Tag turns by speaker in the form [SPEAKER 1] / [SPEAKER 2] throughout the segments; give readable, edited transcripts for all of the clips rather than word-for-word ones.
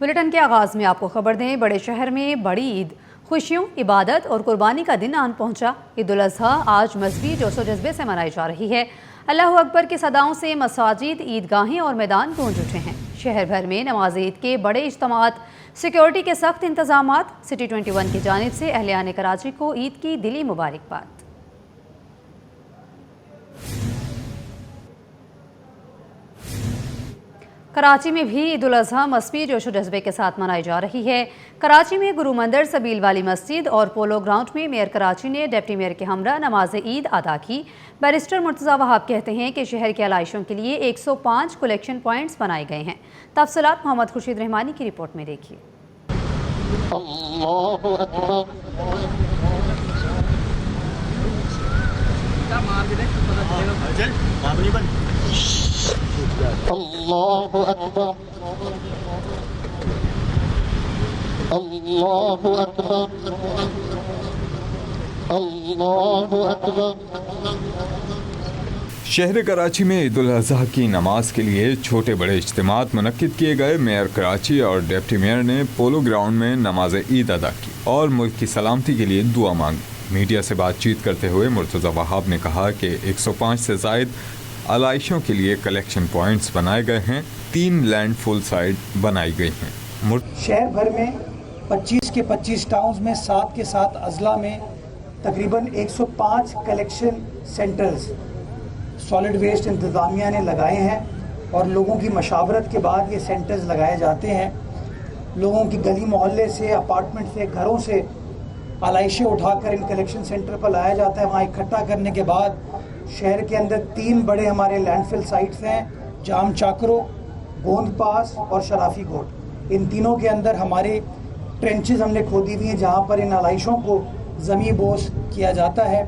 [SPEAKER 1] Bulletin के आगाज़ में आपको खबर दें, बड़े शहर में बड़ी ईद खुशियों, इबादत और कुर्बानी का दिन आन पहुंचा। ईद उल अज़हा आज मज़हबी जोशो जज्बे से मनाई जा रही है। अल्लाहु अकबर की सदाओं से मसाजिद, ईदगाहें और मैदान गूंज उठे हैं। शहर भर में नमाज ईद के बड़े इज्तिमात, सिक्योरिटी के सख्त इंतजामात। सिटी 21 की जानिब से अहलियान कराची को ईद की दिली मुबारकबाद। कराची में भी ईद उल अज़हा मज़हबी जोशो जज्बे के साथ मनाई जा रही है। कराची में गुरु मंदिर सबील वाली मस्जिद और पोलो ग्राउंड में मेयर कराची ने डिप्टी मेयर के हमरा नमाज ईद अदा की। बैरिस्टर मुर्तज़ा वहाब कहते हैं कि शहर के आलाइशों के लिए 105 कलेक्शन पॉइंट्स बनाए गए हैं। तफसीलात मोहम्मद खुर्शीद रहमानी की रिपोर्ट में देखिए।
[SPEAKER 2] अल्लाहु अकबर, अल्लाहु अकबर, अल्लाहु अकबर।
[SPEAKER 3] शहर कराची में ईद उल अज़हा की नमाज के लिए छोटे बड़े इज्तिमात मुनक्किद किए गए। मेयर कराची और डिप्टी मेयर ने पोलो ग्राउंड में नमाज ईद अदा की और मुल्क की सलामती के लिए दुआ मांगी। मीडिया से बातचीत करते हुए मुर्तज़ा वहाब ने कहा कि 105 से ज़ायद आलाइशों के लिए कलेक्शन पॉइंट्स बनाए गए हैं। 3 लैंडफुल साइट बनाई गई हैं।
[SPEAKER 4] शहर भर में 25 के 25 टाउन्स में 7 के 7 अजला में तकरीबन 105 कलेक्शन सेंटर्स सॉलिड वेस्ट इंतज़ामिया ने लगाए हैं और लोगों की मशावरत के बाद ये सेंटर्स लगाए जाते हैं। लोगों की गली मोहल्ले से, अपार्टमेंट से, घरों से आलाइशें उठाकर इन कलेक्शन सेंटर पर लाया जाता है। वहाँ इकट्ठा करने के बाद शहर के अंदर 3 बड़े हमारे लैंडफिल साइट्स हैं, जाम चाकरो, गोंद पास और शराफी कोट। इन तीनों के अंदर हमारे ट्रेंचेस हमने खोदी हुई हैं जहाँ पर इन आलाइशों को ज़मी बोस किया जाता है।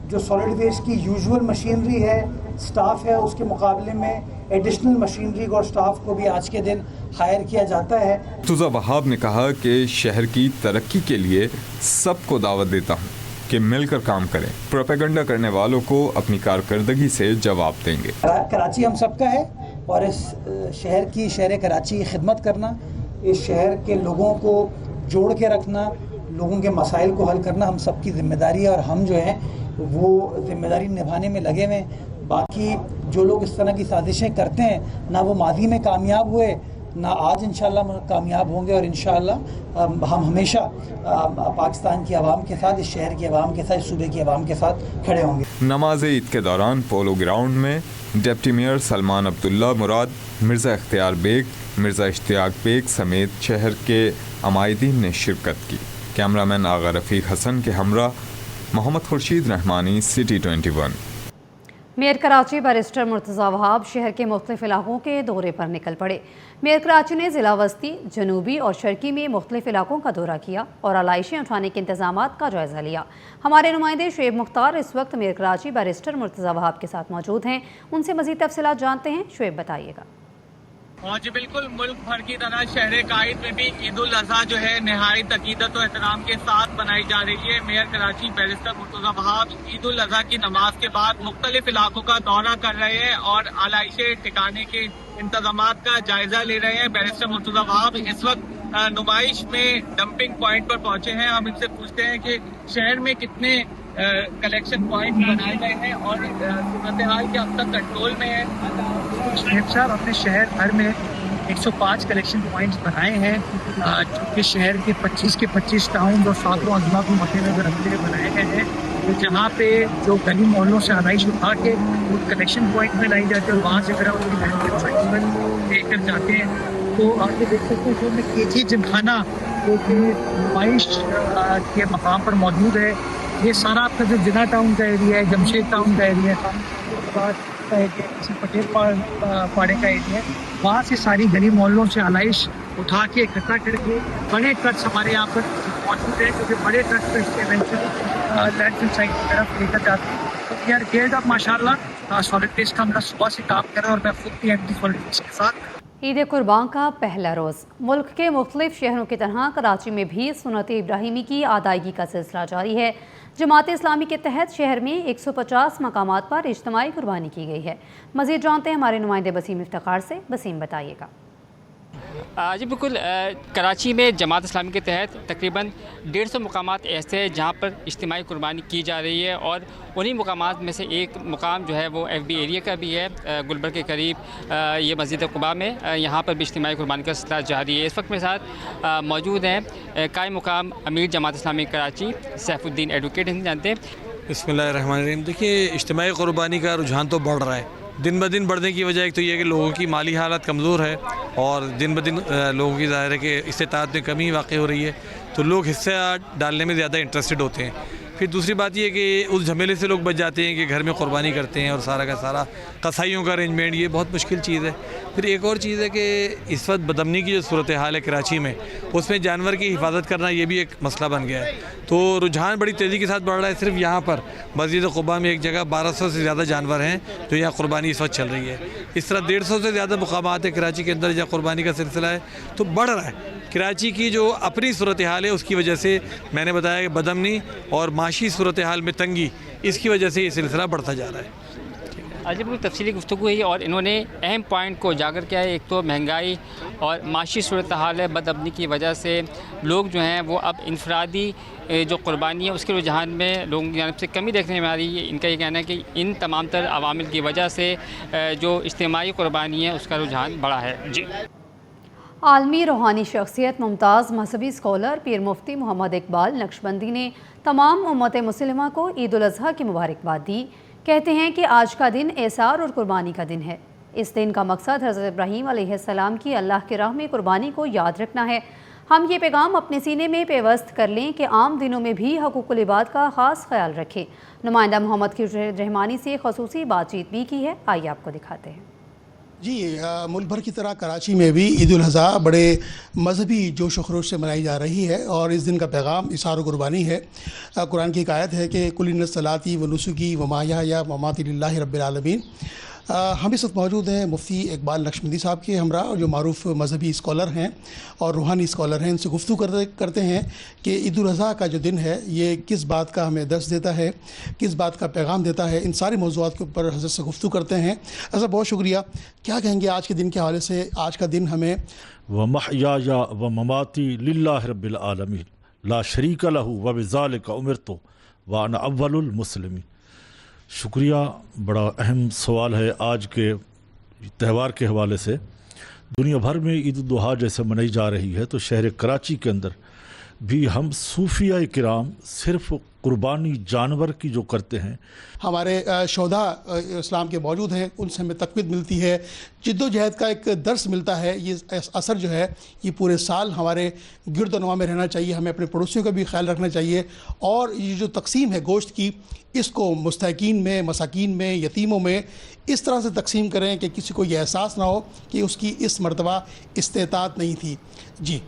[SPEAKER 4] जो सॉलिड वेस्ट की यूजुअल मशीनरी है, स्टाफ है, उसके मुकाबले में एडिशनल मशीनरी और स्टाफ को भी आज के दिन हायर किया जाता है।
[SPEAKER 3] मुर्तज़ा वहाब ने कहा कि शहर की तरक्की के लिए सबको दावत देता हूँ कि मिलकर काम करें। प्रोपेगेंडा करने वालों को अपनी कारकर्दगी से जवाब देंगे।
[SPEAKER 4] कराची हम सबका है और इस शहर कराची की खिदमत करना, इस शहर के लोगों को जोड़ के रखना, लोगों के मसाइल को हल करना हम सबकी जिम्मेदारी है और हम जो है वो जिम्मेदारी निभाने में लगे हुए। बाकी जो लोग इस तरह की साजिशें करते हैं, ना वो माजी में कामयाब हुए, ना आज इंशाल्लाह कामयाब होंगे और इंशाल्लाह हम हमेशा पाकिस्तान की आवाम के साथ, इस शहर की आवाम के साथ, इस सूबे की आवाम के साथ खड़े होंगे।
[SPEAKER 3] नमाज ईद के दौरान पोलो ग्राउंड में डिप्टी मेयर सलमान अब्दुल्ला मुराद, मिर्ज़ा इख्तियार बेग, मिर्ज़ा इश्तियाक बेग समेत शहर के अमायदीन ने शिरकत की। कैमरामैन आगा रफ़ीक हसन के हमरा Mohammad Khurshid Rehmani, city 21।
[SPEAKER 1] Mayor Karachi barrister Murtaza Wahab शहर के मुख्तलिफ इलाकों के दौरे पर निकल पड़े। मेयर कराची ने ज़िला वस्ती, जनूबी और शर्की में मुख्तलिफ इलाकों का दौरा किया और आलाइशें उठाने के इंतजामात का जायज़ा लिया। हमारे नुमाइंदे शुएब मुख्तार इस वक्त मेयर कराची बैरिस्टर मुर्तज़ा वहाब के साथ मौजूद हैं। उनसे मज़ीद तफसीलात जानते हैं। शुएब बताइएगा।
[SPEAKER 5] और जी बिल्कुल, मुल्क भर की तरह शहर कायद में भी ईद उल अज़हा जो है नहायत अकीदत और एहतराम के साथ मनाई जा रही है। मेयर कराची बैरिस्टर मुर्तज़ा वहाब ईद उल अज़हा की नमाज के बाद मुख्तलिफ इलाकों का दौरा कर रहे हैं और आलाइशे ठिकाने के इंतजामात का जायजा ले रहे हैं। बैरिस्टर मुर्तज़ा वहाब इस वक्त नुमाइश में डंपिंग पॉइंट पर पहुंचे हैं। हम इनसे पूछते हैं कि शहर में कितने कलेक्शन पॉइंट बनाए गए हैं और सूरत हाल के अब तक कंट्रोल में है।
[SPEAKER 6] साहब अपने शहर भर में 105 कलेक्शन पॉइंट्स बनाए हैं जो कि शहर के 25 के 25 टाउन और 7 अजला को मद्देनजर रखते हुए बनाए गए हैं, जहाँ पे जो गली मोहल्लों से आलाइश उठा के वो कलेक्शन पॉइंट में लाई जाती है और वहाँ से फिर उनकी लेकर जाते हैं। तो आप ये देख सकते हैं कि केजी जिमखाना जो कि नुमाइश के मकाम पर मौजूद है। ये सारा आपका जो जिना टाउन का एरिया है, जमशेद टाउन का एरिया है, पटेल पाड़े का एरिया है, वहाँ से सारी गली मोहल्लों से आलाइश उठा के इकट्ठा करके बड़े ट्रक्स हमारे यहाँ पर मौजूद है, क्योंकि बड़े ट्रक्स पर इसके लैंडफिल साइट की तरफ लेकर जाते हैं। तो यार गेट ऑफ माशाल्लाह सॉलिड वेस्ट का हमरा सुबह से काम कर रहा है और मैं खुद भी एमडी सॉलिड वेस्ट के साथ।
[SPEAKER 1] ईद कुर्बान का पहला रोज़ मुल्क के मुख्तलिफ शहरों की तरह कराची में भी सुन्नत इब्राहिमी की अदायगी का सिलसिला जारी है। जमात इस्लामी के तहत शहर में 150 मकामात पर इज्तिमाई कुर्बानी की गई है। मज़ीद जानते हैं हमारे नुमाइंदे बसीम इफ्तिखार से। बसीम बताइएगा।
[SPEAKER 7] جی بالکل، کراچی میں جماعت اسلامی کے تحت تقریباً 150 مقامات ایسے ہیں جہاں پر اجتماعی قربانی کی جا رہی ہے، اور انہی مقامات میں سے ایک مقام جو ہے وہ ایف بی ایریا کا بھی ہے، گلبرگ کے قریب یہ مسجد قباء میں، یہاں پر بھی اجتماعی قربانی کا سلسلہ جاری ہے۔ اس وقت میرے ساتھ موجود ہیں قائم مقام امیر جماعت اسلامی کراچی سیف الدین ایڈوکیٹ، ہیں جانتے ہیں۔
[SPEAKER 8] بسم اللہ الرحمن الرحیم۔ دیکھیے، اجتماعی قربانی کا رجحان تو بڑھ رہا ہے، دن بدن بڑھنے کی وجہ ایک تو یہ ہے کہ لوگوں کی مالی حالت کمزور ہے، اور دن بدن لوگوں کی ظاہر ہے کہ استطاعت میں کمی واقع ہو رہی ہے، تو لوگ حصہ ڈالنے میں زیادہ انٹرسٹڈ ہوتے ہیں۔ پھر دوسری بات یہ ہے کہ اس جھمیلے سے لوگ بچ جاتے ہیں کہ گھر میں قربانی کرتے ہیں اور سارا کا سارا قصائیوں کا ارینجمنٹ، یہ بہت مشکل چیز ہے۔ پھر ایک اور چیز ہے کہ اس وقت بدامنی کی جو صورتحال ہے کراچی میں، اس میں جانور کی حفاظت کرنا یہ بھی ایک مسئلہ بن گیا ہے، تو رجحان بڑی تیزی کے ساتھ بڑھ رہا ہے۔ صرف یہاں پر مسجد قباء میں ایک جگہ 1200 سے زیادہ جانور ہیں جو یہاں قربانی اس وقت چل رہی ہے۔ اس طرح 150 سے زیادہ مقامات ہیں کراچی کے اندر جہاں قربانی کا سلسلہ ہے، تو بڑھ رہا ہے۔ کراچی کی جو اپنی صورتحال ہے اس کی وجہ سے میں نے بتایا کہ بدامنی اور معاشی صورتحال میں تنگی، اس کی وجہ سے یہ سلسلہ بڑھتا جا رہا ہے۔
[SPEAKER 7] آج بالکل تفصیلی گفتگو ہوئی اور انہوں نے اہم پوائنٹ کو اجاگر کیا ہے۔ ایک تو مہنگائی اور معاشی صورتحال ہے، بدامنی کی وجہ سے لوگ جو ہیں وہ اب انفرادی جو قربانی ہے اس کے رجحان میں لوگوں کی جانب سے کمی دیکھنے میں آ رہی ہے۔ ان کا یہ کہنا ہے کہ ان تمام تر عوامل کی وجہ سے جو اجتماعی قربانی ہے اس کا رجحان بڑھا ہے۔ جی،
[SPEAKER 1] عالمی روحانی شخصیت ممتاز مذہبی اسکالر پیر مفتی محمد اقبال نقشبندی نے تمام امت مسلمہ کو عید الاضحیٰ کی مبارکباد دی۔ کہتے ہیں کہ آج کا دن اعصار اور قربانی کا دن ہے۔ اس دن کا مقصد حضرت ابراہیم علیہ السلام کی اللہ کی راہ میں قربانی کو یاد رکھنا ہے۔ ہم یہ پیغام اپنے سینے میں پیوست کر لیں کہ عام دنوں میں بھی حقوق العباد کا خاص خیال رکھیں۔ نمائندہ محمد کی رحمانی سے خصوصی بات چیت بھی کی ہے، آئیے آپ کو دکھاتے ہیں۔
[SPEAKER 9] جی، ملک بھر کی طرح کراچی میں بھی عید الاضحیٰ بڑے مذہبی جوش و خروش سے منائی جا رہی ہے، اور اس دن کا پیغام اظہار و قربانی ہے۔ قرآن کی ایک آیت ہے کہ قل ان صلاتی و نسکی و محیای و مماتی للہ رب العالمین۔ ہم اس وقت موجود ہیں مفتی اقبال نقشبندی صاحب کے ہمراہ، اور جو معروف مذہبی اسکالر ہیں اور روحانی اسکالر ہیں۔ ان سے گفتگو کرتے ہیں کہ عید الاضحیٰ کا جو دن ہے یہ کس بات کا ہمیں درس دیتا ہے، کس بات کا پیغام دیتا ہے۔ ان سارے موضوعات کے اوپر حضرت سے گفتگو کرتے ہیں۔ حضرت بہت شکریہ۔ کیا کہیں گے آج کے دن کے حوالے سے؟ آج کا دن ہمیں
[SPEAKER 10] وَمَحْيَايَ وَمَمَاتِي لِلَّهِ رَبِّ الْعَالَمِينَ لَا شَرِيكَ لَهُ وَبِذَلِكَ أُمِرْتُ وَأَنَا أَوَّلُ الْمُسْلِمِينَ۔ شکریہ، بڑا اہم سوال ہے آج کے تہوار کے حوالے سے۔ دنیا بھر میں عید الاضحیٰ جیسے منائی جا رہی ہے، تو شہر کراچی کے اندر بھی ہم صوفیہ کرام صرف قربانی جانور کی جو کرتے ہیں،
[SPEAKER 9] ہمارے شہداء اسلام کے موجود ہیں، ان سے ہمیں تقویت ملتی ہے، جد و جہد کا ایک درس ملتا ہے۔ یہ اثر جو ہے یہ پورے سال ہمارے گرد و نواح میں رہنا چاہیے۔ ہمیں اپنے پڑوسیوں کا بھی خیال رکھنا چاہیے، اور یہ جو تقسیم ہے گوشت کی، اس کو مستحقین میں، مساکین میں، یتیموں میں اس طرح سے تقسیم کریں کہ کسی کو یہ احساس نہ ہو کہ اس کی اس مرتبہ استطاعت نہیں تھی۔ جی،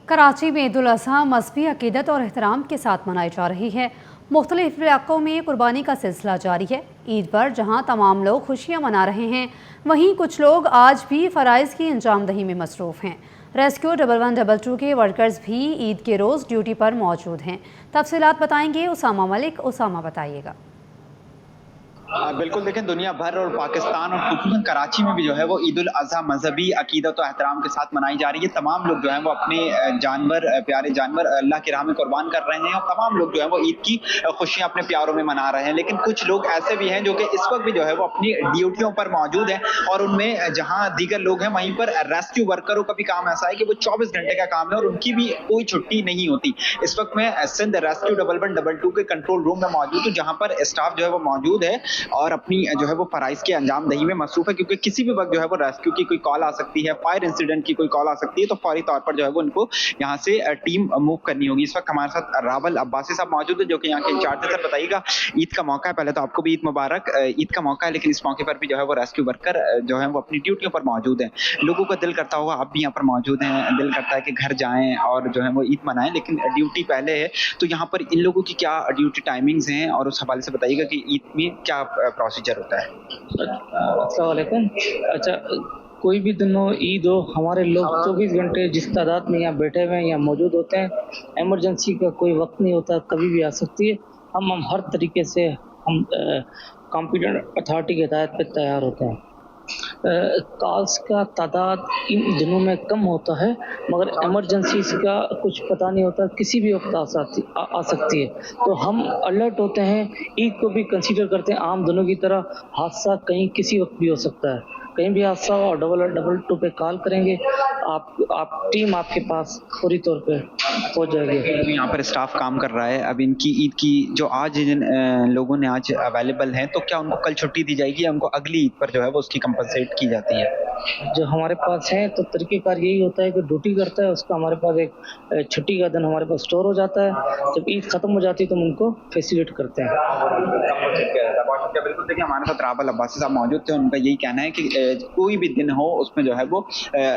[SPEAKER 1] کراچی میں عید الاضحیٰ مذہبی عقیدت اور احترام کے ساتھ منائی جا رہی ہے۔ مختلف علاقوں میں قربانی کا سلسلہ جاری ہے۔ عید پر جہاں تمام لوگ خوشیاں منا رہے ہیں، وہیں کچھ لوگ آج بھی فرائض کی انجام دہی میں مصروف ہیں۔ ریسکیو 1122 کے ورکرز بھی عید کے روز ڈیوٹی پر موجود ہیں۔ تفصیلات بتائیں گے اسامہ ملک۔ اسامہ، بتائیے گا۔
[SPEAKER 11] بالکل، دیکھیں، دنیا بھر اور پاکستان اور خصوصاً کراچی میں بھی جو ہے وہ عید الاضحیٰ مذہبی عقیدت و احترام کے ساتھ منائی جا رہی ہے۔ تمام لوگ جو ہیں وہ اپنے جانور، پیارے جانور اللہ کی راہ میں قربان کر رہے ہیں، اور تمام لوگ جو ہیں وہ عید کی خوشیاں اپنے پیاروں میں منا رہے ہیں۔ لیکن کچھ لوگ ایسے بھی ہیں جو کہ اس وقت بھی جو ہے وہ اپنی ڈیوٹیوں پر موجود ہیں، اور ان میں جہاں دیگر لوگ ہیں وہیں پر ریسکیو ورکروں کا بھی کام ایسا ہے کہ وہ 24 گھنٹے کا کام ہے اور ان کی بھی کوئی چھٹی نہیں ہوتی۔ اس وقت میں سندھ ریسکیو 1122 کے کنٹرول روم میں موجود ہوں، جہاں پر اسٹاف جو ہے وہ موجود ہے اور اپنی جو ہے وہ فرائض کے انجام دہی میں مصروف ہے، کیونکہ کسی بھی وقت جو ہے وہ ریسکیو کی کوئی کال آ سکتی ہے، فائر انسیڈنٹ کی کوئی کال آ سکتی ہے، تو فوری طور پر جو ہے وہ ان کو یہاں سے ٹیم موو کرنی ہوگی۔ اس وقت ہمارے ساتھ راول عباسی صاحب موجود ہیں جو کہ یہاں کے انچارج ہیں۔ سر، بتائیے گا، عید کا موقع ہے، پہلے تو آپ کو بھی عید مبارک۔ عید کا موقع ہے، لیکن اس موقع پر بھی جو ہے وہ ریسکیو ورکر جو ہے وہ اپنی ڈیوٹیوں پر موجود ہیں۔ لوگوں کا دل کرتا ہوگا، آپ بھی یہاں پر موجود ہیں، دل کرتا ہے کہ گھر جائیں اور جو ہے وہ عید منائیں، لیکن ڈیوٹی پہلے ہے، تو یہاں پر ان لوگوں کی کیا ڈیوٹی ٹائمنگز ہیں، اور اس حوالے سے بتائیے گا کہ عید میں کیا پروسیجر ہوتا ہے؟
[SPEAKER 12] السلام علیکم۔ اچھا، کوئی بھی دن ہو، عید ہو، ہمارے لوگ 24 گھنٹے جس تعداد میں یہاں بیٹھے ہوئے ہیں یہاں موجود ہوتے ہیں۔ ایمرجنسی کا کوئی وقت نہیں ہوتا، کبھی بھی آ سکتی ہے۔ ہم ہر طریقے سے ہم کمپیٹنٹ اتھارٹی کی ہدایت پہ تیار ہوتے ہیں۔ कॉल्स का तादाद इन दिनों में कम होता है, मगर इमरजेंसीज का कुछ पता नहीं होता, किसी भी वक्त आ सकती है। तो हम अलर्ट होते हैं, ईद को भी कंसीडर करते हैं आम दिनों की तरह। हादसा कहीं किसी वक्त भी हो सकता है, कहीं भी हादसा हो और 222 पे कॉल करेंगे, आप टीम आपके पास फौरी तौर पे पहुंच जाएगी।
[SPEAKER 11] यहाँ पर स्टाफ काम कर रहा है। अब इनकी ईद की जो आज जिन लोगों ने आज अवेलेबल हैं, तो क्या उनको कल छुट्टी दी जाएगी या उनको अगली ईद पर जो है वो उसकी कंपनसेट की जाती है?
[SPEAKER 12] जो हमारे पास है तो तरीक़ेकार यही होता है कि ड्यूटी करता है उसका हमारे पास एक छुट्टी का दिन हमारे पास स्टोर हो जाता है। जब ईद ख़त्म हो जाती है तो हम उनको फैसिलिटेट करते हैं।
[SPEAKER 11] बिल्कुल, देखिए हमारे साथ रावल अब्बासी साहब मौजूद थे। उनका यही कहना है कि कोई भी दिन हो उसमें जो है वो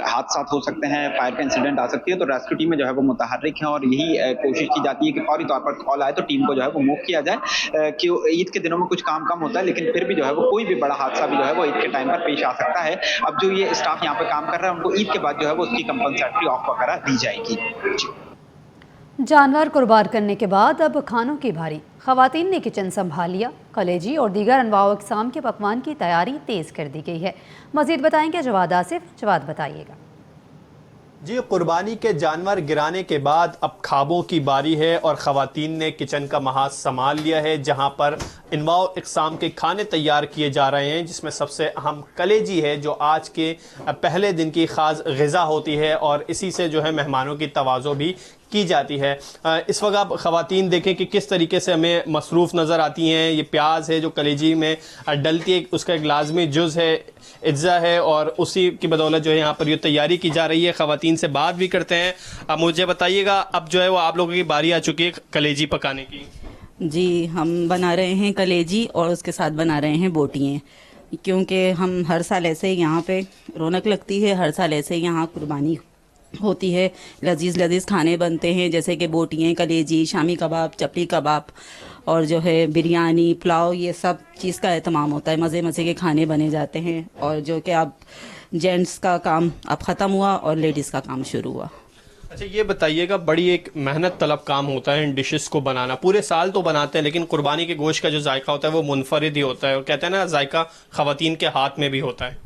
[SPEAKER 11] हादसा हो सकते हैं, फायर का इंसिडेंट आ सकती है, तो रेस्क्यू टीम में जो है वो मुतहर्रिक है और यही कोशिश की जाती है कि फौरी तौर पर कॉल आए तो टीम को जो है वो मूव किया जाए। कि ईद के दिनों में कुछ काम कम होता है, लेकिन फिर भी जो है वो कोई भी बड़ा हादसा भी जो है वो ईद के टाइम पर पेश आ सकता है। अब जो ये स्टाफ यहाँ पे काम कर रहा है उनको ईद के बाद जो है वो उसकी कंपनसेटरी ऑफ वगैरह दी जाएगी।
[SPEAKER 1] जानवर कुर्बान करने के बाद अब खानों की भारी, ख़वातीन ने किचन संभाल लिया। कलेजी और दीगर अनवाओ अक़साम के पकवान की तैयारी तेज़ कर दी गई है। मज़ीद बताएंगे जवाद आसिफ। जवाद बताइएगा।
[SPEAKER 13] जी, कुर्बानी के जानवर गिराने के बाद अब खाबों की बारी है और ख़वातीन ने किचन का महाज संभाल लिया है, जहां पर अनवाओ अक़साम के खाने तैयार किए जा रहे हैं, जिसमें सबसे अहम कलेजी है जो आज के पहले दिन की ख़ास ग़िज़ा होती है और इसी से जो है मेहमानों की तवाज़ो भी की जाती है। इस वक्त आप ख़वातीन देखें कि किस तरीके से हमें मसरूफ़ नज़र आती हैं। ये प्याज है जो कलेजी में डलती है, उसका एक लाजमी जुज़ है, इज्ज़ा है, और उसी की बदौलत जो है यहाँ पर ये तैयारी की जा रही है। ख़वातीन से बात भी करते हैं। अब मुझे बताइएगा, अब जो है वो आप लोगों की बारी आ चुकी है कलेजी पकाने की।
[SPEAKER 14] जी, हम बना रहे हैं कलेजी और उसके साथ बना रहे हैं बोटियाँ, क्योंकि हम हर साल ऐसे यहाँ पे रौनक लगती है, हर साल ऐसे यहाँ कुर्बानी होती है, लजीज़ खाने बनते हैं, जैसे कि बोटियाँ, कलेजी, शामी कबाब, चपली कबाब और जो है बिरयानी, पुलाव, ये सब चीज़ का एहतमाम होता है। मज़े के खाने बने जाते हैं और जो कि अब जेंट्स का काम अब ख़त्म हुआ और लेडीज़ का काम शुरू हुआ।
[SPEAKER 13] अच्छा, ये बताइएगा, बड़ी एक मेहनत तलब काम होता है इन डिशेस को बनाना। पूरे साल तो बनाते हैं, लेकिन कुर्बानी के गोश्त का जो जायका होता है वो मुनफरिद ही होता है, और कहते हैं ना जायका ख़वातीन के हाथ में भी होता है।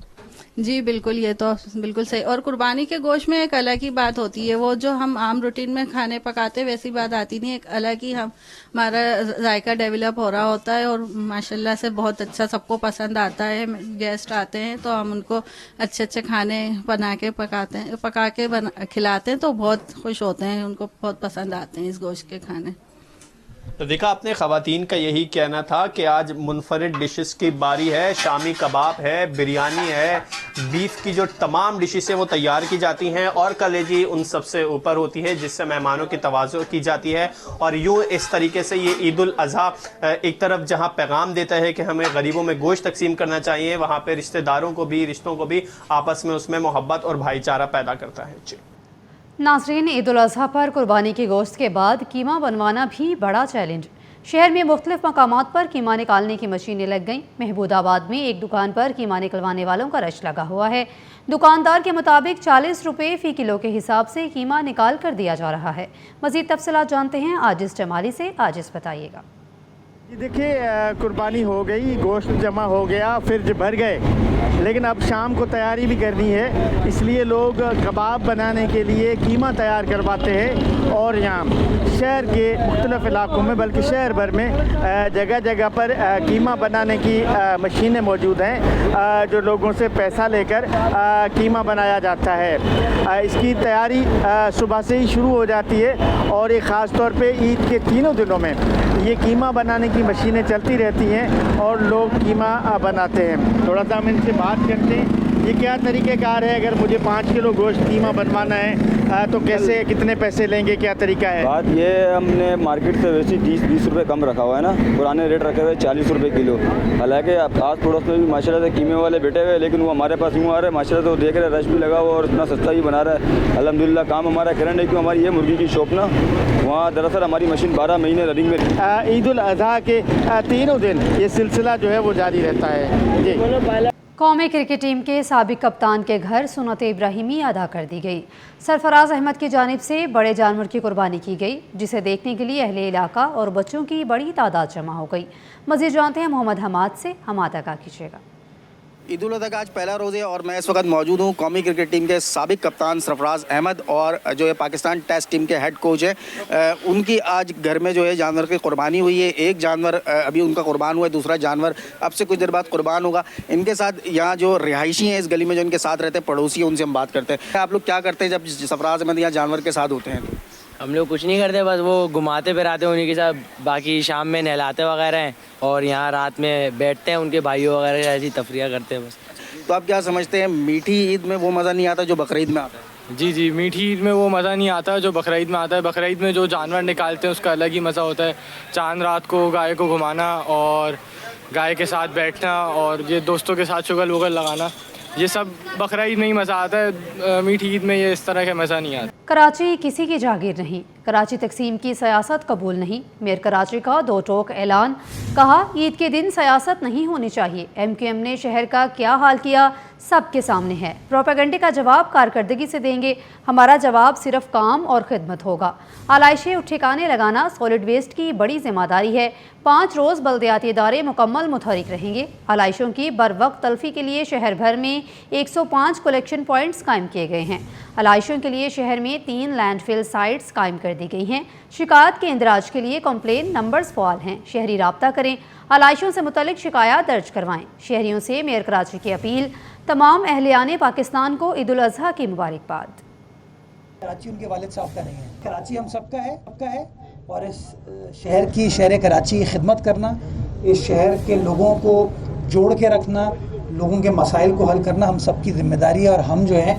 [SPEAKER 15] जी बिल्कुल, ये तो बिल्कुल सही। और कुर्बानी के गोश्त में एक अलग ही बात होती है, वो जो हम आम रूटीन में खाने पकाते वैसी बात आती नहीं, एक अलग ही हमारा जायका डेवलप हो रहा होता है और माशाल्लाह से बहुत अच्छा सबको पसंद आता है। गेस्ट आते हैं तो हम उनको अच्छे खाने बना के पका के खिलाते हैं तो बहुत खुश होते हैं, उनको बहुत पसंद आते हैं इस गोश्त के खाने।
[SPEAKER 13] तो देखा आपने, ख़वातीन का यही कहना था कि आज मुनफरिद डिशेस की बारी है। शामी कबाब है, बिरयानी है, बीफ की जो तमाम डिशेस है वो तैयार की जाती हैं और कलेजी उन सबसे ऊपर होती है, जिससे मेहमानों की तवाज़ो की जाती है। और यूँ इस तरीके से ये ईद उल अज़हा एक तरफ जहाँ पैगाम देता है कि हमें गरीबों में गोश्त तकसीम करना चाहिए, वहाँ पर रिश्तेदारों को भी, रिश्तों को भी आपस में उसमें मोहब्बत और भाईचारा पैदा करता है। जी
[SPEAKER 1] नाज़रीन, ईद उल अज़हा पर कुर्बानी के गोश्त के बाद कीमा बनवाना भी बड़ा चैलेंज। शहर में मुख्तलिफ मकामात पर कीमा निकालने की मशीनें लग गईं। महमूदाबाद में एक दुकान पर कीमा निकलवाने वालों का रश लगा हुआ है। दुकानदार के मुताबिक 40 रुपये फ़ी किलो के हिसाब से कीमा निकाल कर दिया जा रहा है। मज़ीद तफसीलात जानते हैं आजिज़ जमाली से। आजिज़ बताइएगा।
[SPEAKER 16] देखिए, कुर्बानी हो गई, गोश्त जमा हो गया, फ्रिज भर गए, लेकिन अब शाम को तैयारी भी करनी है, इसलिए लोग कबाब बनाने के लिए कीमा तैयार करवाते हैं। और यहाँ शहर के मुख्तलिफ इलाकों में, बल्कि शहर भर में जगह जगह पर कीमा बनाने की मशीनें मौजूद हैं, जो लोगों से पैसा लेकर कीमा बनाया जाता है। इसकी तैयारी सुबह से ही शुरू हो जाती है और ये ख़ास तौर पे ईद के तीनों दिनों में ये कीमा बनाने की मशीनें चलती रहती हैं और लोग कीमा बनाते हैं। थोड़ा सा हम इनसे बात करते हैं, ये क्या तरीक़ेकार है? अगर मुझे 5 किलो गोश्त कीमा बनवाना है तो कैसे, कितने पैसे लेंगे, क्या तरीका है?
[SPEAKER 17] बात ये, हमने मार्केट से वैसे 30-20 रुपये कम रखा हुआ है ना, पुराने रेट रखे हुए 40 रुपये किलो। हालांकि आज पड़ोस में भी माशाल्लाह से कीमे वाले बैठे हुए, लेकिन वो हमारे पास यूँ आ रहे हैं माशाल्लाह, तो देख रहे रश भी लगा हुआ और इतना सस्ता भी बना रहा है। अल्हम्दुलिल्लाह काम हमारा करंट है, क्यों हमारी ये मुर्गी की शॉप ना, वहाँ दरअसल हमारी मशीन 12 महीने रनिंग में।
[SPEAKER 16] ईद उल अज़हा के तीनों दिन ये सिलसिला जो है वो जारी रहता है। जी,
[SPEAKER 1] कौमी क्रिकेट टीम के साबिक कप्तान के घर सुन्नत इब्राहिमी अदा कर दी गई। सरफराज अहमद की जानिब से बड़े जानवर की कुर्बानी की गई, जिसे देखने के लिए अहले इलाका और बच्चों की बड़ी तादाद जमा हो गई। मज़ीद जानते हैं मोहम्मद हमाद से। हमाद आगाह कीजिएगा।
[SPEAKER 18] عید الاضحیٰ کا آج پہلا روز ہے اور میں اس وقت موجود ہوں قومی کرکٹ ٹیم کے سابق کپتان سرفراز احمد اور جو ہے پاکستان ٹیسٹ ٹیم کے ہیڈ کوچ ہیں. ان کی آج گھر میں جو ہے جانور کی قربانی ہوئی ہے. ایک جانور ابھی ان کا قربان ہوا ہے, دوسرا جانور اب سے کچھ دیر بعد قربان ہوگا. ان کے ساتھ یہاں جو رہائشی ہیں اس گلی میں جو ان کے ساتھ رہتے ہیں, پڑوسی ہیں, ان سے ہم بات کرتے ہیں. آپ لوگ کیا کرتے ہیں جب سرفراز احمد یہاں جانور کے ساتھ ہوتے ہیں؟
[SPEAKER 19] ہم لوگ کچھ نہیں کرتے, بس وہ گھماتے پھراتے ہیں انہیں کے ساتھ, باقی شام میں نہلاتے وغیرہ ہیں اور یہاں رات میں بیٹھتے ہیں ان کے بھائیوں وغیرہ ایسی تفریح کرتے ہیں بس.
[SPEAKER 18] تو آپ کیا سمجھتے ہیں میٹھی عید میں وہ مزہ نہیں آتا جو بقرعید میں آتا ہے؟
[SPEAKER 20] جی میٹھی عید میں وہ مزہ نہیں آتا جو بقرعید میں آتا ہے. بقرعید میں جو جانور نکالتے ہیں اس کا الگ ہی مزہ ہوتا ہے. چاند رات کو گائے کو گھمانا اور گائے کے ساتھ بیٹھنا اور یہ دوستوں کے ساتھ شگل وگل لگانا, یہ سب بقرعید میں ہی مزہ آتا ہے. میٹھی عید میں یہ اس طرح کا مزہ نہیں آتا.
[SPEAKER 1] کراچی کسی کی جاگیر نہیں, کراچی تقسیم کی سیاست قبول نہیں. میئر کراچی کا 2 ٹوک اعلان, کہا عید کے دن سیاست نہیں ہونی چاہیے. ایم کیو ایم نے شہر کا کیا حال کیا سب کے سامنے ہے. پروپیگنڈے کا جواب کارکردگی سے دیں گے, ہمارا جواب صرف کام اور خدمت ہوگا. آلائشیں ٹھکانے لگانا سالڈ ویسٹ کی بڑی ذمہ داری ہے. 5 روز بلدیاتی ادارے مکمل متحرک رہیں گے. آلائشوں کی بروقت تلفی کے لیے شہر بھر میں 105 کلیکشن پوائنٹس قائم کیے گئے ہیں. آلائشوں کے لیے شہر میں 3 لینڈ فل سائٹس قائم کر دی گئی ہیں. شکایات کے اندراج کے لیے کمپلین نمبرز فعال ہیں. شہری رابطہ کریں, آلائشوں سے متعلق شکایات درج کروائیں. شہریوں سے میئر کراچی کی اپیل, تمام اہلیان پاکستان کو عید الاضحیٰ کی مبارکباد.
[SPEAKER 4] کراچی ان کے والد صاحب کا نہیں ہے, کراچی ہم سب کا ہے اور اس شہر کی, شہر کراچی کی خدمت کرنا, اس شہر کے لوگوں کو جوڑ کے رکھنا, لوگوں کے مسائل کو حل کرنا ہم سب کی ذمہ داری ہے. اور ہم جو ہے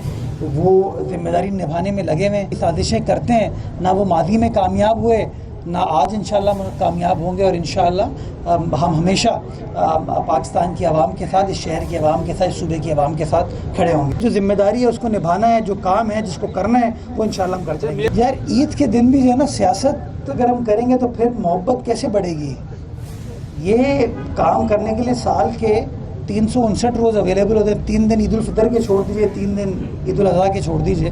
[SPEAKER 4] وہ ذمہ داری نبھانے میں لگے ہوئے ہیں. سازشیں کرتے ہیں, نہ وہ ماضی میں کامیاب ہوئے نہ آج انشاءاللہ کامیاب ہوں گے. اور انشاءاللہ ہم ہمیشہ پاکستان کی عوام کے ساتھ, اس شہر کی عوام کے ساتھ, اس صوبے کی عوام کے ساتھ کھڑے ہوں گے. جو ذمہ داری ہے اس کو نبھانا ہے, جو کام ہے جس کو کرنا ہے وہ انشاءاللہ ہم کرتے ہیں. یار عید کے دن بھی جو ہے نا سیاست اگر ہم کریں گے تو پھر محبت کیسے بڑھے گی؟ یہ کام کرنے کے لیے سال کے 359 روز اویلیبل ہوتے ہیں. 3 دن عید الفطر کے چھوڑ دیجیے, 3 دن عید الاضحیٰ کے چھوڑ دیجیے.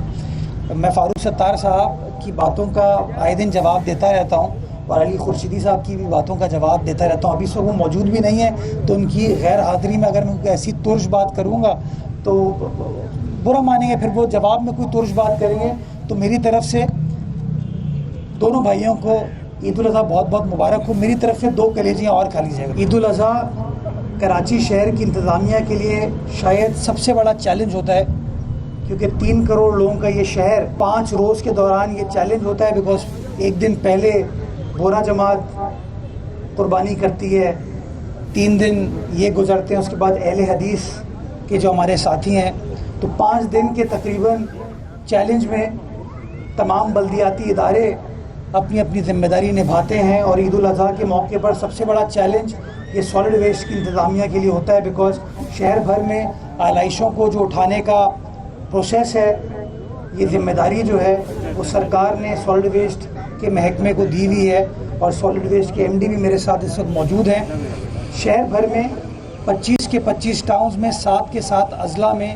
[SPEAKER 4] میں فاروق ستار صاحب کی باتوں کا آئے دن جواب دیتا رہتا ہوں اور علی خورشیدی صاحب کی بھی باتوں کا جواب دیتا رہتا ہوں. ابھی سے وہ موجود بھی نہیں ہے تو ان کی غیر حاضری میں اگر میں کوئی ایسی ترش بات کروں گا تو برا مانیں گے. پھر وہ جواب میں کوئی ترش بات کریں گے تو میری طرف سے دونوں بھائیوں کو عید الاضحیٰ بہت بہت مبارک ہو. میری طرف سے 2 کلیجیاں اور کھا لیجیے گا. عید الاضحیٰ کراچی شہر کی انتظامیہ کے لیے شاید سب سے بڑا چیلنج ہوتا ہے, کیونکہ 3 کروڑ لوگوں کا یہ شہر 5 روز کے دوران یہ چیلنج ہوتا ہے. بیکاز ایک دن پہلے بورا جماعت قربانی کرتی ہے, 3 دن یہ گزرتے ہیں, اس کے بعد اہل حدیث کے جو ہمارے ساتھی ہیں, تو 5 دن کے تقریباً چیلنج میں تمام بلدیاتی ادارے اپنی اپنی ذمہ داری نبھاتے ہیں. اور عید الاضحیٰ کے موقع پر سب سے بڑا چیلنج یہ سالڈ ویسٹ کی انتظامیہ کے لیے ہوتا ہے. بیکاز شہر بھر میں آلائشوں کو جو اٹھانے کا پروسیس ہے, یہ ذمہ داری جو ہے وہ سرکار نے سالڈ ویسٹ کے محکمے کو دی ہوئی ہے. اور سالڈ ویسٹ کے MD بھی میرے ساتھ اس وقت موجود ہیں. شہر بھر میں 25 کے 25 ٹاؤنز میں 7 کے 7 اضلاع میں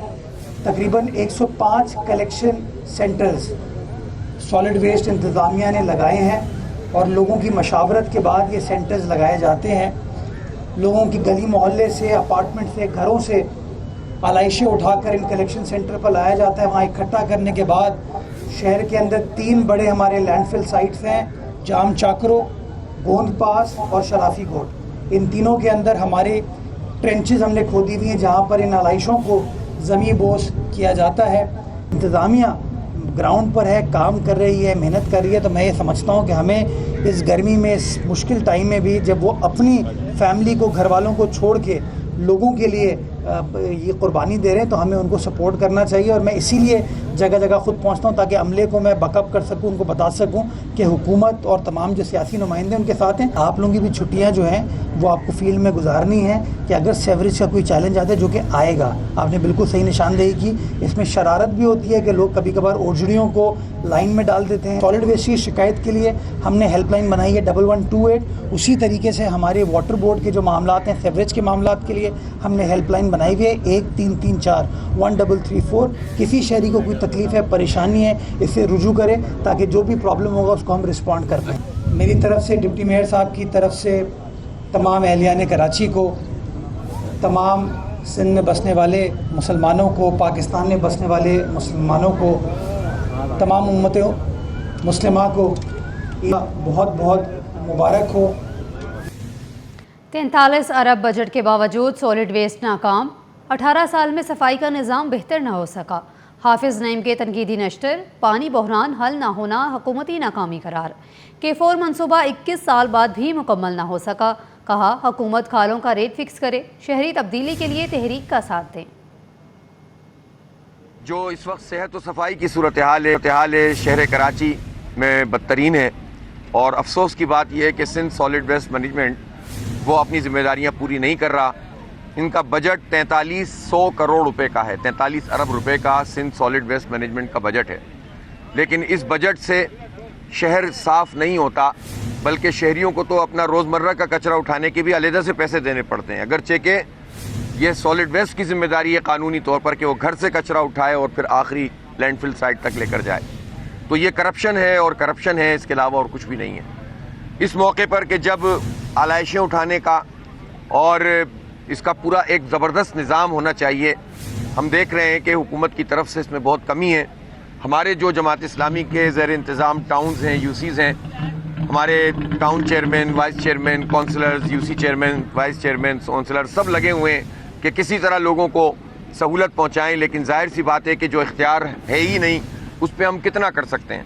[SPEAKER 4] تقریباً 105 کلیکشن سینٹرز سالڈ ویسٹ انتظامیہ نے لگائے ہیں. اور لوگوں کی مشاورت کے بعد یہ سینٹرز لگائے جاتے ہیں. لوگوں کی گلی محلے سے, اپارٹمنٹ سے, گھروں سے آلائشیں اٹھا کر ان کلیکشن سینٹر پر لایا جاتا ہے. وہاں اکٹھا کرنے کے بعد شہر کے اندر 3 بڑے ہمارے لینڈ فل سائٹس ہیں, جام چاکرو, گوند پاس اور شرافی کوٹ. ان تینوں کے اندر ہمارے ٹرینچز ہم نے کھودی ہوئی ہیں جہاں پر ان آلائشوں کو زمین بوس کیا جاتا ہے. انتظامیہ گراؤنڈ پر ہے, کام کر رہی ہے, محنت کر رہی ہے. تو میں یہ سمجھتا ہوں کہ ہمیں اس گرمی میں, اس مشکل ٹائم میں بھی, جب وہ اپنی فیملی کو, گھر والوں کو چھوڑ کے لوگوں کے لیے یہ قربانی دے رہے ہیں, تو ہمیں ان کو سپورٹ کرنا چاہیے. اور میں اسی لیے جگہ جگہ خود پہنچتا ہوں تاکہ عملے کو میں بیک اپ کر سکوں, ان کو بتا سکوں کہ حکومت اور تمام جو سیاسی نمائندے ان کے ساتھ ہیں. آپ لوگوں کی بھی چھٹیاں جو ہیں وہ آپ کو فیلڈ میں گزارنی ہیں کہ اگر سیوریج کا کوئی چیلنج آتا ہے, جو کہ آئے گا, آپ نے بالکل صحیح نشاندہی کی. اس میں شرارت بھی ہوتی ہے کہ لوگ کبھی کبھار اوجڑیوں کو لائن میں ڈال دیتے ہیں. سالڈ ویسٹ کی شکایت کے لیے ہم نے ہیلپ لائن بنائی ہے 1128. اسی طریقے سے ہمارے واٹر بورڈ کے جو معاملات ہیں, سیوریج کے معاملات کے لیے ہم نے ہیلپ لائن بنائی ہوئی ہے 1334 1334. کسی شہری کو کوئی تکلیف ہے, پریشانی ہے, اس سے رجوع کرے تاکہ جو بھی پرابلم ہوگا اس کو ہم رسپونڈ کر پائیں. میری طرف سے, ڈپٹی میئر صاحب کی طرف سے, تمام اہلیان کراچی کو, تمام सिंध में बसने वाले मुसलमानों को, पाकिस्तान में बसने वाले मुसलमानों को, तमाम उम्मत मुस्लिमा को बहुत बहुत मुबारक हो।
[SPEAKER 1] 43 अरब बजट के बावजूद सॉलिड वेस्ट नाकाम, 18 साल में सफाई का निज़ाम बेहतर न हो सका। हाफिज नईम के तनकीदी नश्तर, पानी बहरान हल ना होना हुकूमती नाकामी करार। K4 मनसूबा 21 साल बाद भी मुकम्मल ना हो सका। कहा हुकूमत खालों का रेट फिक्स करे, शहरी तब्दीली के लिए तहरीक का साथ दें।
[SPEAKER 21] जो इस वक्त सेहत व सफाई की सूरत हाल है शहर कराची में बदतरीन है, और अफसोस की बात यह है कि सिंध सॉलिड वेस्ट मैनेजमेंट वो अपनी जिम्मेदारियां पूरी नहीं कर रहा। इनका बजट 4300 करोड़ रुपए का है, 43 अरब रुपए का सिंध सॉलिड वेस्ट मैनेजमेंट का बजट है। लेकिन इस बजट से शहर साफ नहीं होता, बल्कि शहरियों को तो अपना रोज़मर्रा का कचरा उठाने के भी अलहदा से पैसे देने पड़ते हैं। अगरचे के ये सॉलिड वेस्ट की जिम्मेदारी है कानूनी तौर पर कि वो घर से कचरा उठाए और फिर आखिरी लैंडफिल साइट तक लेकर जाए। तो ये करप्शन है और करप्शन है, इसके अलावा और कुछ भी नहीं है। इस मौके पर कि जब आलाइशें उठाने का और इसका पूरा एक ज़बरदस्त निज़ाम होना चाहिए, हम देख रहे हैं कि हुकूमत की तरफ से इसमें बहुत कमी है। हमारे जो जमात इस्लामी के ज़ेर इंतज़ाम टाउन्स हैं, यूसीज़ हैं, हमारे town chairman, vice chairman, councillors, UC chairman, vice chairman, councillor सब लगे हुए हैं कि किसी तरह लोगों को सहूलत पहुँचाएँ। लेकिन जाहिर सी बात है कि जो इख्तियार है ही नहीं, उस पर हम कितना कर सकते हैं।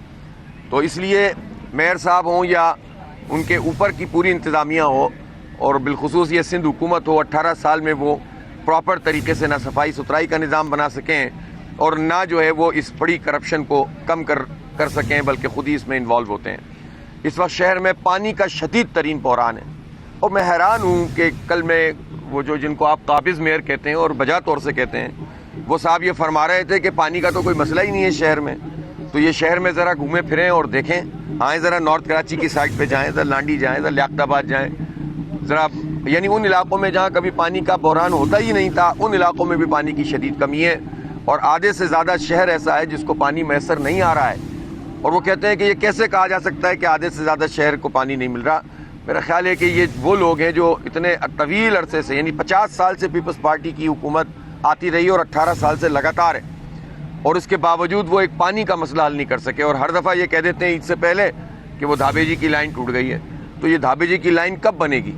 [SPEAKER 21] तो इसलिए मेयर साहब हों या उनके ऊपर की पूरी इंतज़ामिया हो, और बिलखुसूस ये सिंध हुकूमत हो, 18 साल में वो प्रॉपर तरीके से ना सफाई सुथराई का निज़ाम बना सकें और ना जो है वो इस बड़ी करप्शन को कम कर सकें, बल्कि ख़ुद ही इसमें इन्वॉल्व होते हैं। इस वक्त शहर में पानी का शदीद तरीन बहरान है, और मैं हैरान हूँ कि कल में वो जो जिनको आप काबिज़ मेयर कहते हैं और बजा तौर से कहते हैं, वो साहब ये फरमा रहे थे कि पानी का तो कोई मसला ही नहीं है शहर में। तो ये शहर में ज़रा घूमें फिरें और देखें, आएँ ज़रा नॉर्थ कराची की साइड पे जाएँ, ज़रा लांडी जाएँ, ज़रा लियाकताबाद जाएँ, ज़रा यानी उन इलाकों में जहाँ कभी पानी का बहरान होता ही नहीं था, उन इलाकों में भी पानी की शदीद कमी है। और आधे से ज़्यादा शहर ऐसा है जिसको पानी मैसर नहीं आ रहा है, और वो कहते हैं कि ये कैसे कहा जा सकता है कि आधे से ज़्यादा शहर को पानी नहीं मिल रहा। मेरा ख्याल है कि ये वो लोग हैं जो इतने तवील अरसे से, यानी 50 साल से पीपल्स पार्टी की हुकूमत आती रही और 18 साल से लगातार है, और इसके बावजूद वो एक पानी का मसला हल नहीं कर सके। और हर दफ़ा ये कह देते हैं ईद से पहले कि वो धाबे जी की लाइन टूट गई है। तो ये धाबे जी की लाइन कब बनेगी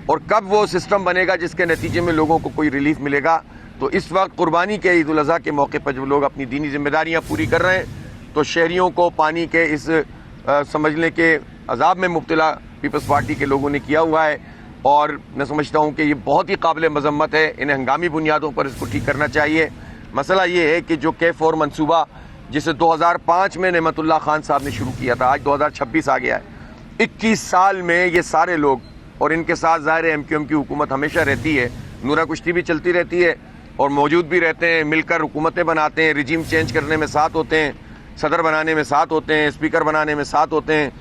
[SPEAKER 21] और कब वो सिस्टम बनेगा जिसके नतीजे में लोगों को कोई रिलीफ मिलेगा? तो इस वक्त कुर्बानी के ईद उल अज़हा के मौके पर जब लोग अपनी दीनी जिम्मेदारियाँ पूरी कर रहे हैं, तो शहरियों को पानी के इस समझने के अजाब में मुब्तला पीपल्स पार्टी के लोगों ने किया हुआ है। और मैं समझता हूँ कि ये बहुत ही काबिल मजम्मत है, इन्हें हंगामी बुनियादों पर इसको ठीक करना चाहिए। मसला ये है कि जो K4 मनसूबा जिसे 2005 में नेमतुल्लाह खान साहब ने शुरू किया था, आज 2026 आ गया है। 21 साल में ये सारे लोग, और इनके साथ ज़ाहिर MQM की हुकूमत हमेशा रहती है, नूरा कुश्ती भी चलती रहती है और मौजूद भी रहते हैं, मिलकर हुकूमतें बनाते हैं, रिजीम चेंज करने में साथ होते हैं, सदर बनाने में साथ होते हैं, स्पीकर बनाने में साथ होते हैं,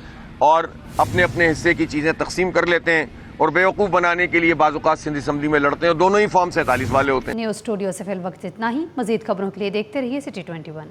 [SPEAKER 21] और अपने अपने हिस्से की चीज़ें तकसीम कर लेते हैं, और बेवकूफ़ बनाने के लिए बाज़-औक़ात सिंध असम्बली में लड़ते हैं। दोनों ही फॉर्म 47 वाले होते हैं।
[SPEAKER 1] न्यूज़ स्टूडियो से फिल वक्त इतना ही। मज़ीद खबरों के लिए देखते रहिए City 21।